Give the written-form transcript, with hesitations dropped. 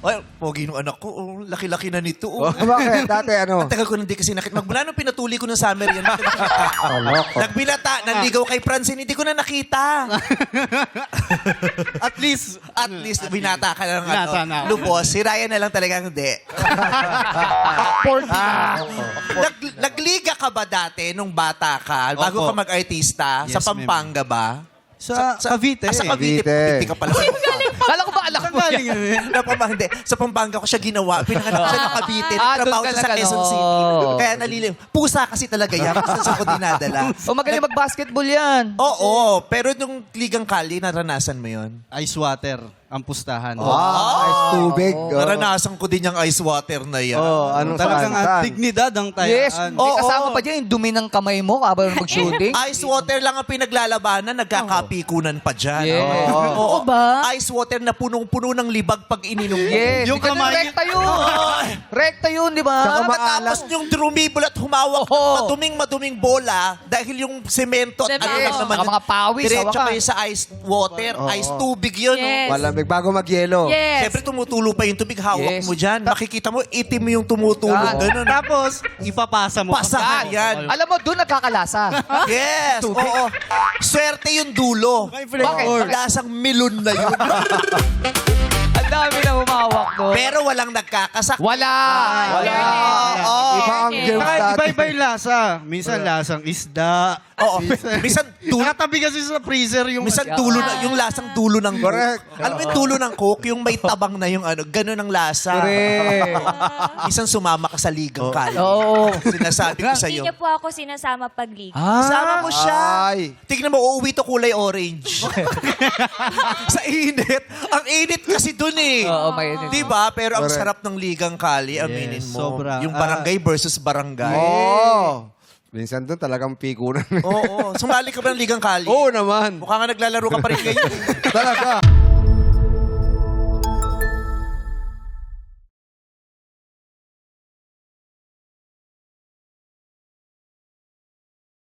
Ay, pogi nung anak ko. Oh, laki-laki na nito. Oh. Bakit? Dati ano? Ang tagal ko nang di kasi nakita. Magmula nung pinatuli ko ng summer yan. Loko. Nagbinata, nanligaw kay Francine, hindi ko na nakita. At least, Binata ka na ng Binata na. lupos. Si Ryan na lang talagang hindi. Nagliga ka ba dati nung bata ka? Bago Opo. ka mag-artista? Sa Yes, Pampanga ba? sa Cavite. Sa Cavite. Cavite. Hindi ka pala. Kala ko ba alak mo Galing yan? yun. Hindi. Sa Pampanga ko siya ginawa. Pinanganak siya ng Cavite. Nagtrabaho doon siya sa talaga, Quezon no. City. Kaya nalilim. Pusa kasi talaga yan. Sa ko dinadala. O magaling mag-basketball yan. Oo. Pero nung Ligang Kali, naranasan mo yun? Ice water, ang pustahan. Ice tubig. Naranasan ko din yung ice water na yan. Anong Talagang saan? dignidad ang Yes. tayaan. May kasama pa dyan yung dumi ng kamay mo habang mag-shooting. Ice water lang ang pinaglalabanan, nagkakapikunan pa dyan. Yes. Oo ba? Ice water na punong-puno ng libag pag ininom mo. Yes. Yung Ganun, kamay- rekta yun. Rekta yun, di ba? Saka Tapos yung drumibol at humawak ng Oo. maduming bola dahil yung semento at ano Yes. lang naman. Saka mga pawis, Diretso hawakan. kayo sa ice water, ice tubig yun. Yes. Malamig bago mag-yelo. Yes. Siyempre tumutulo pa yung tubig, hawak Yes. mo dyan. Makikita mo, itim yung tumutulog. Yan. Ganun. Tapos, ipapasa mo. Pasahan yan. Alam mo, doon nagkakalasa. Yes, oo. Swerte yung dulo. May flavor. Lasang milon na yun. Ang dami na humawak doon. Pero walang nagkakasak. Wala. Wala. Oo. Iba ang germs Saka dati. iba-iba yung lasa. Minsan lasang isda. Oo. Minsan dulo, Nakatabi kasi sa freezer yung... minsan dulo na, yung lasang dulo ng Coke. Correct. Alam mo yung dulo ng Coke, yung may tabang na yung ano, ganun ang lasa. Minsan sumama ka sa ligang kali. Oo. Sinasabi ko Hindi sa'yo. niya po ako sinasama pag-liga. Sama mo siya. Ay. Tignan mo, uuwi to kulay orange. Sa init. Ang init kasi dun eh. Oo, may init. Diba? Pero ang Correct. sarap ng ligang kali, aminin Yes, mo. sobra. Yung barangay versus barangay. Oo. Minsan doon talagang pikunan. Oo. Sumali ka ba ng ligang kali? Oo naman. Mukha nga naglalaro ka pa rin ngayon. Talaga.